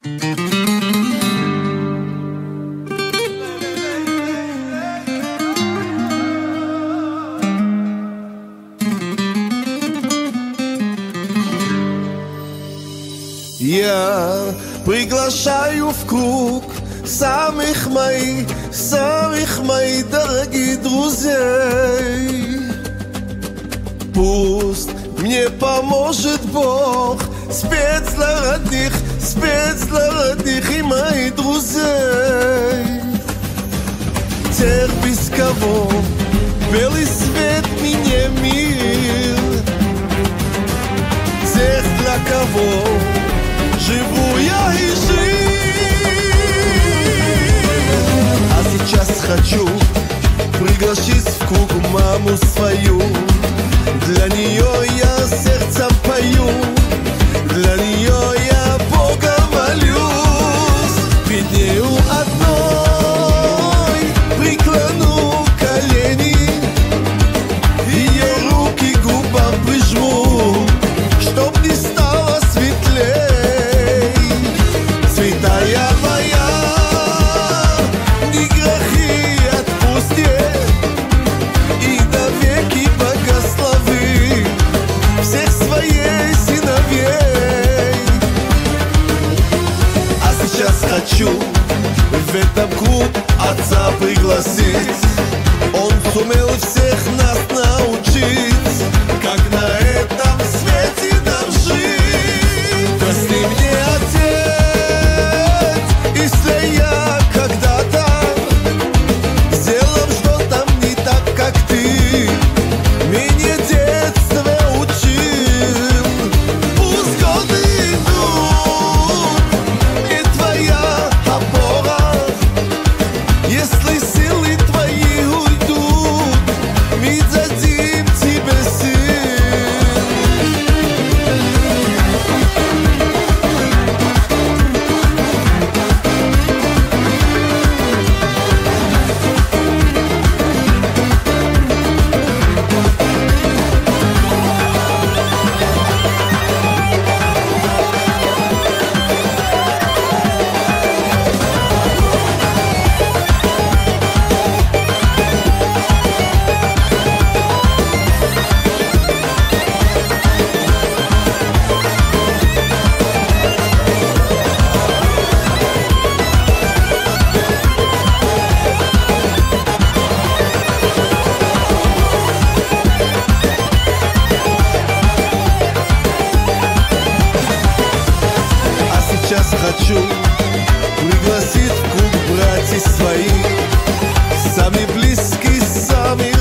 Я приглашаю в круг самых моих дорогих друзей. Пусть мне поможет Бог, спец для родных и моих друзей. Тех, без кого белый свет мне не мил, тех, для кого живу я и жил. А сейчас хочу пригласить в круг маму свою. Для нее я сердцем пою, для нее я Бога молюсь. Перед нею одной преклону колени, ее руки к губам прижму, чтоб не стало светлей. Святая моя, не грехи отпусти и навеки благослови всех своих сыновей. А сейчас хочу в этом круг Отца пригласить. Он сумел всех нас научить, как на этом свете нам жить. Прости мне, Отец, если я когда-то сделал что-то не так, как ты меня в детстве учил. Пусть годы идут, и твоя опора, если силы твои уйдут, мы дадим тебе сил. Сейчас хочу пригласить в круг братьев своих, самые близкие, самые